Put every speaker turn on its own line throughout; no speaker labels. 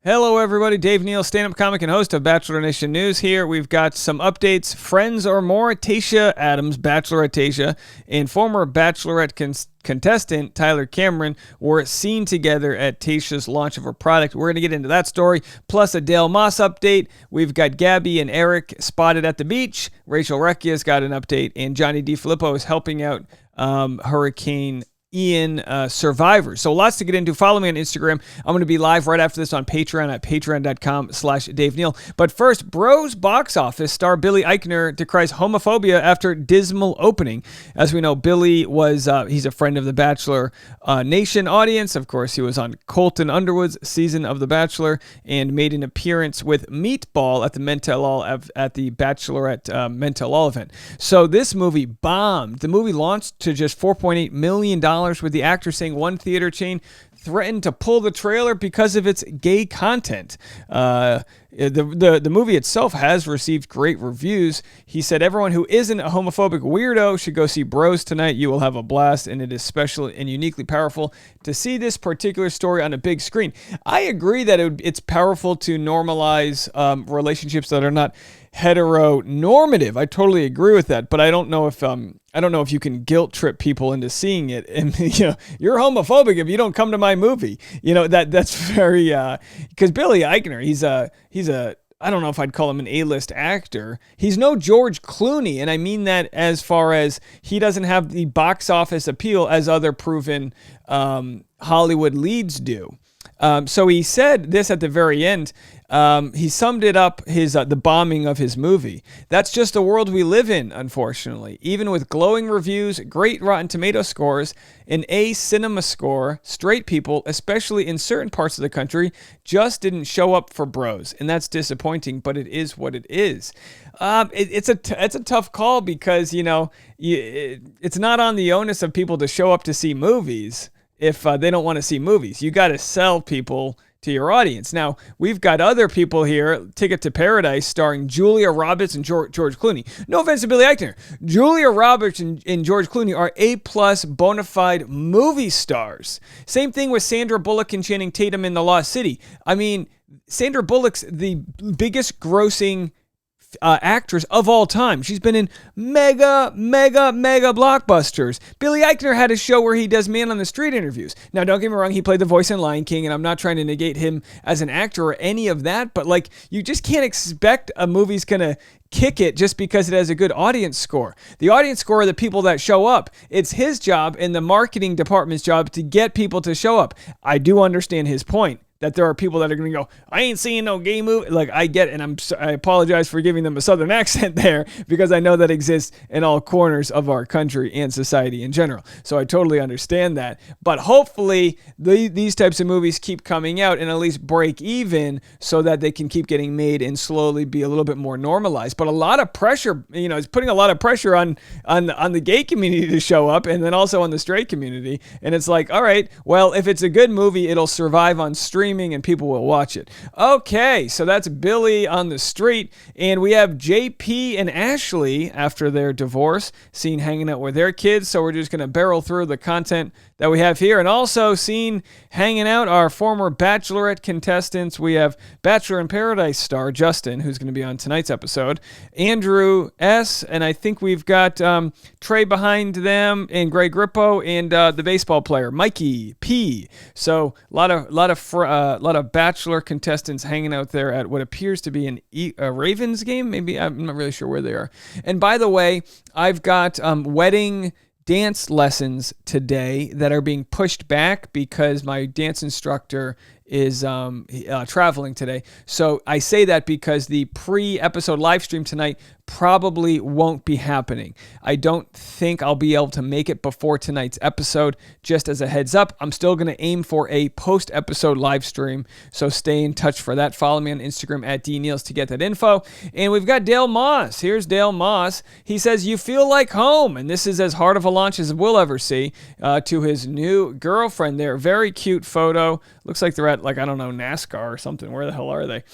Hello, everybody. Dave Neal, stand-up comic and host of Bachelor Nation News here. We've got some updates. Friends or more, Tayshia Adams, Bachelorette Tayshia, and former Bachelorette contestant Tyler Cameron were seen together at Tayshia's launch of her product. We're going to get into that story, plus a Dale Moss update. We've got Gabby and Eric spotted at the beach. Rachel Recchia's got an update, and Johnny DeFilippo is helping out Hurricane Ian survivors. So lots to get into. Follow me on Instagram. I'm going to be live right after this on Patreon at patreon.com/Dave Neal. But first, Bros box office star Billy Eichner decries homophobia after dismal opening. As we know, Billy was, he's a friend of the Bachelor Nation audience. Of course, he was on Colton Underwood's season of The Bachelor and made an appearance with Meatball at the Bachelorette Men Tell All event. So this movie bombed. The movie launched to just $4.8 million, with the actor saying one theater chain threatened to pull the trailer because of its gay content. The movie itself has received great reviews. He said, everyone who isn't a homophobic weirdo should go see Bros tonight. You will have a blast, and it is special and uniquely powerful to see this particular story on a big screen. I agree that it's powerful to normalize relationships that are not heteronormative. I totally agree with that, but I don't know if you can guilt trip people into seeing it. And you're homophobic if you don't come to my movie. That's very because Billy Eichner, he's a I don't know if I'd call him an A-list actor. He's no George Clooney, and I mean that as far as he doesn't have the box office appeal as other proven Hollywood leads do. So he said this at the very end. He summed it up, the bombing of his movie. That's just the world we live in, unfortunately. Even with glowing reviews, great Rotten Tomato scores, an A cinema score, straight people, especially in certain parts of the country, just didn't show up for Bros. And that's disappointing, but it is what it is. It's a tough call because, it's not on the onus of people to show up to see movies if they don't want to see movies. You got to sell people to your audience. Now, we've got other people here, Ticket to Paradise, starring Julia Roberts and George Clooney. No offense to Billy Eichner. Julia Roberts and George Clooney are A+ bona fide movie stars. Same thing with Sandra Bullock and Channing Tatum in The Lost City. I mean, Sandra Bullock's the biggest grossing actress of all time. She's been in mega blockbusters. Billy Eichner had a show where he does man on the street interviews. Now, don't get me wrong, he played the voice in Lion King, and I'm not trying to negate him as an actor or any of that, but you just can't expect a movie's gonna kick it just because it has a good audience score. The audience score are the people that show up. It's his job and the marketing department's job to get people to show up. I do understand his point that there are people that are going to go, I ain't seeing no gay movie. I get it, and I apologize for giving them a southern accent there because I know that exists in all corners of our country and society in general. So I totally understand that. But hopefully these types of movies keep coming out and at least break even so that they can keep getting made and slowly be a little bit more normalized. But a lot of pressure, it's putting a lot of pressure on the gay community to show up and then also on the straight community. And it's like, all right, well, if it's a good movie, it'll survive on streaming and people will watch it. Okay, so that's Billy on the street, and we have JP and Ashley after their divorce seen hanging out with their kids, so we're just going to barrel through the content that we have here, and also seen hanging out our former Bachelorette contestants. We have Bachelor in Paradise star Justin, who's going to be on tonight's episode, Andrew S., and I think we've got Trey behind them, and Greg Grippo, and the baseball player Mikey P. So a lot of Bachelor contestants hanging out there at what appears to be a Ravens game. Maybe, I'm not really sure where they are. And by the way, I've got wedding dance lessons today that are being pushed back because my dance instructor is traveling today. So I say that because the pre-episode live stream tonight probably won't be happening. I don't think I'll be able to make it before tonight's episode. Just as a heads up, I'm still going to aim for a post-episode live stream, so stay in touch for that. Follow me on Instagram at DNeals to get that info. And we've got Dale Moss. Here's Dale Moss. He says, you feel like home, and this is as hard of a launch as we'll ever see, to his new girlfriend there. Very cute photo. Looks like they're at, NASCAR or something. Where the hell are they?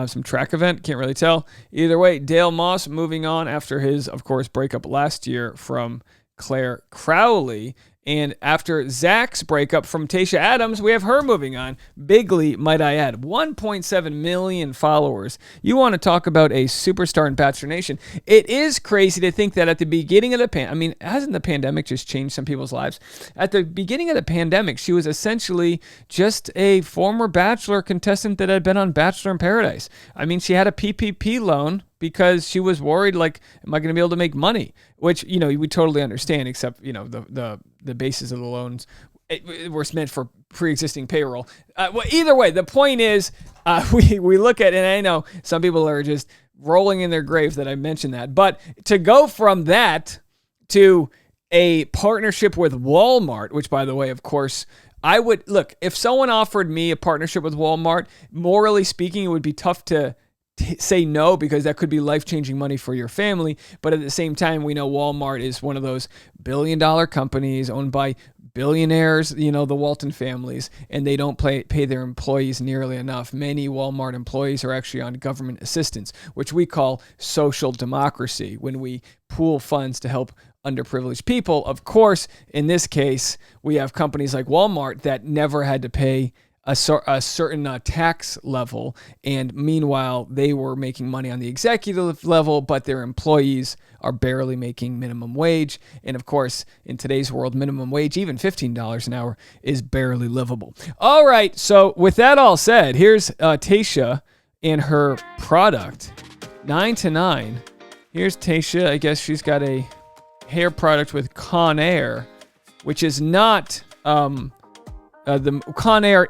Some track event, can't really tell. Either way, Dale Moss moving on after his, of course, breakup last year from Claire Crowley. And after Zach's breakup from Tayshia Adams, we have her moving on. Bigly, might I add. 1.7 million followers. You want to talk about a superstar in Bachelor Nation. It is crazy to think that at the beginning of the hasn't the pandemic just changed some people's lives? At the beginning of the pandemic, she was essentially just a former Bachelor contestant that had been on Bachelor in Paradise. I mean, she had a PPP loan because she was worried, like, am I going to be able to make money? Which, we totally understand, except, the basis of the loans were meant for pre-existing payroll. Well, either way, the point is, we look at, and I know some people are just rolling in their grave that I mentioned that, but to go from that to a partnership with Walmart, which, by the way, of course, I would, look, if someone offered me a partnership with Walmart, morally speaking, it would be tough to say no, because that could be life-changing money for your family. But at the same time, we know Walmart is one of those billion-dollar companies owned by billionaires, the Walton families, and they don't pay their employees nearly enough. Many Walmart employees are actually on government assistance, which we call social democracy, when we pool funds to help underprivileged people. Of course, in this case, we have companies like Walmart that never had to pay a certain tax level, and meanwhile, they were making money on the executive level, but their employees are barely making minimum wage. And of course, in today's world, minimum wage, even $15 an hour, is barely livable. All right, so with that all said, here's Tayshia and her product, 9 to 9. Here's Tayshia. I guess she's got a hair product with Conair, which is not... the Conair,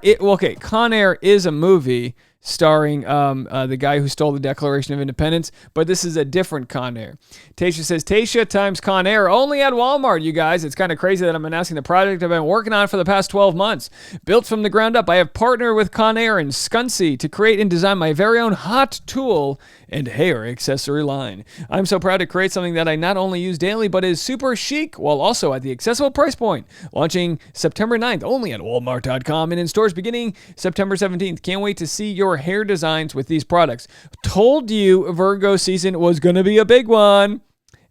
Conair is a movie starring the guy who stole the Declaration of Independence, but this is a different Conair. Tayshia says, Tayshia times Conair only at Walmart, you guys. It's kind of crazy that I'm announcing the project I've been working on for the past 12 months. Built from the ground up, I have partnered with Conair and Scuncy to create and design my very own hot tool and hair accessory line. I'm so proud to create something that I not only use daily, but is super chic, while also at the accessible price point. Launching September 9th, only at Walmart.com and in stores beginning September 17th. Can't wait to see your hair designs with these products. Told you Virgo season was going to be a big one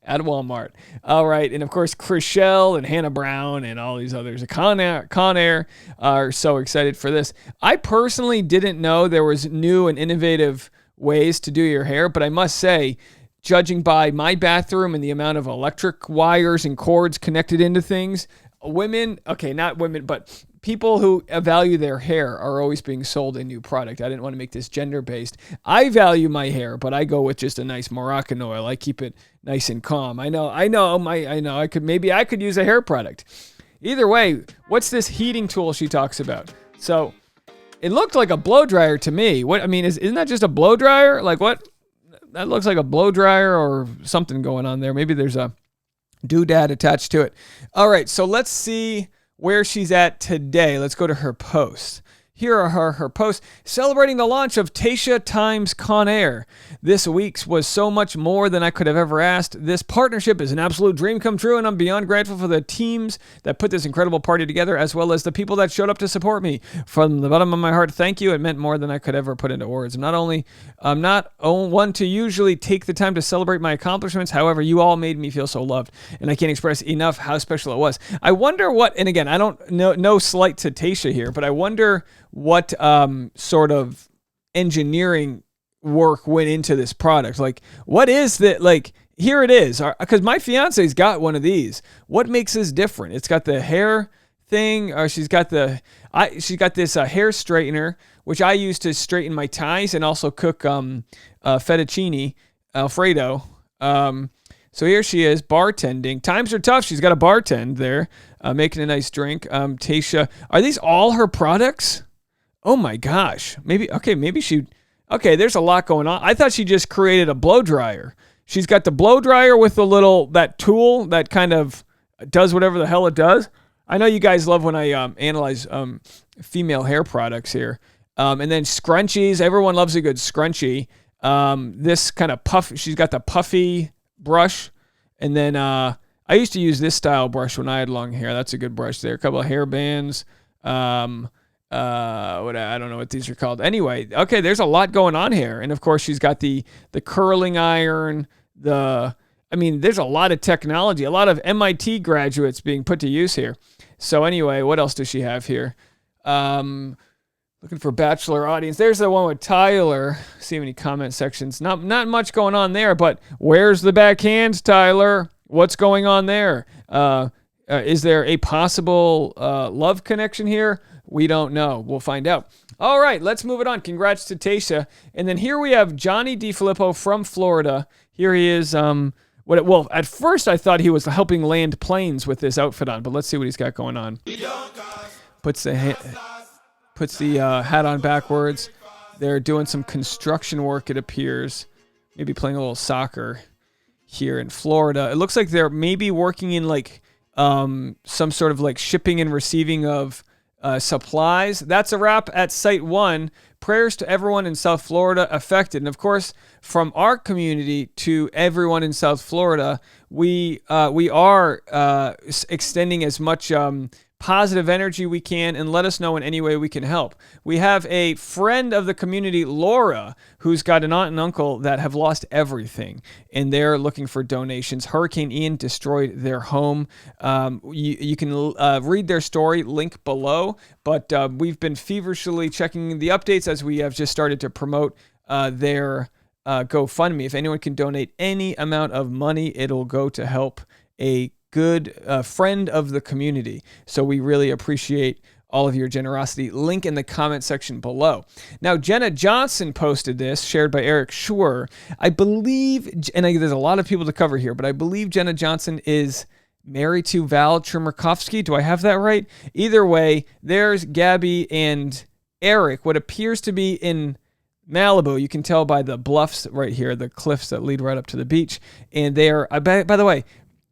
at Walmart. All right. And of course, Chrishell and Hannah Brown and all these others, Conair are so excited for this. I personally didn't know there was new and innovative ways to do your hair, but I must say, judging by my bathroom and the amount of electric wires and cords connected into things, not women, but people who value their hair are always being sold a new product. I didn't want to make this gender-based. I value my hair, but I go with just a nice Moroccan oil. I keep it nice and calm. I know. I could use a hair product. Either way, what's this heating tool she talks about? So it looked like a blow dryer to me. Isn't that just a blow dryer? Like what? That looks like a blow dryer or something going on there. Maybe there's a doodad attached to it. All right, so let's see where she's at today. Let's go to her post. Here are her posts celebrating the launch of Tayshia times Conair. This week's was so much more than I could have ever asked. This partnership is an absolute dream come true, and I'm beyond grateful for the teams that put this incredible party together, as well as the people that showed up to support me. From the bottom of my heart, thank you. It meant more than I could ever put into words. I'm not one to usually take the time to celebrate my accomplishments. However, you all made me feel so loved, and I can't express enough how special it was. I wonder what, and again, I don't know, no slight to Tayshia here, but I wonder what sort of engineering work went into this product. Like, what is that? Like, here it is. Because my fiance's got one of these. What makes this different? It's got the hair thing, or she's got this hair straightener, which I use to straighten my ties and also cook fettuccine Alfredo. So here she is bartending. Times are tough. She's got a bartend there, making a nice drink. Tayshia, are these all her products? Oh my gosh. Maybe there's a lot going on. I thought she just created a blow dryer. She's got the blow dryer with that tool that kind of does whatever the hell it does. I know you guys love when I analyze female hair products here. And then scrunchies. Everyone loves a good scrunchie. This kind of she's got the puffy brush. And then I used to use this style brush when I had long hair. That's a good brush there. A couple of hair bands. I don't know what these are called. Anyway, okay, there's a lot going on here. And of course, she's got the curling iron, I mean, there's a lot of technology, a lot of MIT graduates being put to use here. So anyway, what else does she have here? Looking for Bachelor audience. There's the one with Tyler. See any comment sections. Not much going on there, but where's the backhand, Tyler? What's going on there? Is there a possible love connection here? We don't know. We'll find out. All right, let's move it on. Congrats to Tayshia. And then here we have Johnny DiFilippo from Florida. Here he is. Well, at first I thought he was helping land planes with this outfit on, but let's see what he's got going on. Puts the hat on backwards. They're doing some construction work, it appears. Maybe playing a little soccer here in Florida. It looks like they're maybe working in like some sort of like shipping and receiving of supplies. That's a wrap at Site 1. Prayers to everyone in South Florida affected. And of course, from our community to everyone in South Florida, we are extending as much positive energy we can, and let us know in any way we can help. We have a friend of the community, Laura, who's got an aunt and uncle that have lost everything, and they're looking for donations. Hurricane Ian destroyed their home. You can read their story, link below, but we've been feverishly checking the updates as we have just started to promote their GoFundMe. If anyone can donate any amount of money, it'll go to help a good friend of the community. So we really appreciate all of your generosity. Link in the comment section below. Now, Jenna Johnson posted this, shared by Eric Schwer. I believe, and there's a lot of people to cover here, but I believe Jenna Johnson is married to Val Chmerkovskiy. Do I have that right? Either way, there's Gabby and Eric, what appears to be in Malibu. You can tell by the bluffs right here, the cliffs that lead right up to the beach. And they are, by the way,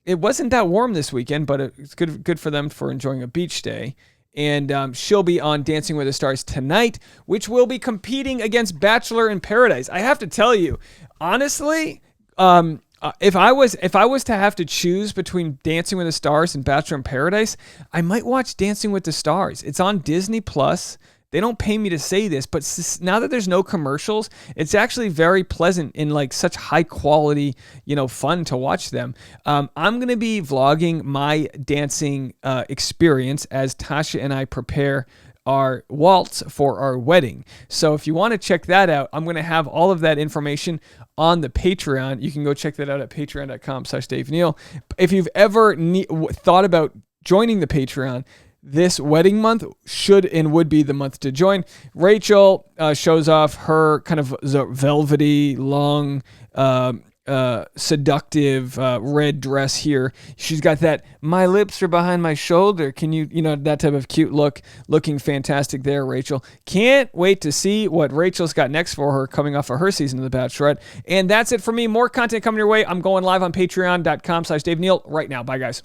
it wasn't that warm this weekend, but it's good for them for enjoying a beach day. And she'll be on Dancing with the Stars tonight, which will be competing against Bachelor in Paradise. I have to tell you, honestly, if I was to have to choose between Dancing with the Stars and Bachelor in Paradise, I might watch Dancing with the Stars. It's on Disney Plus. They don't pay me to say this, but now that there's no commercials, it's actually very pleasant and like such high quality, fun to watch them. I'm going to be vlogging my dancing experience as Tasha and I prepare our waltz for our wedding. So if you want to check that out, I'm going to have all of that information on the Patreon. You can go check that out at patreon.com/Dave Neal. If you've ever thought about joining the Patreon, this wedding month should and would be the month to join. Rachel shows off her kind of velvety, long, seductive red dress here. She's got that, my lips are behind my shoulder. Can you, that type of cute look, looking fantastic there, Rachel. Can't wait to see what Rachel's got next for her coming off of her season of The Bachelorette. And that's it for me. More content coming your way. I'm going live on patreon.com/Dave Neal right now. Bye, guys.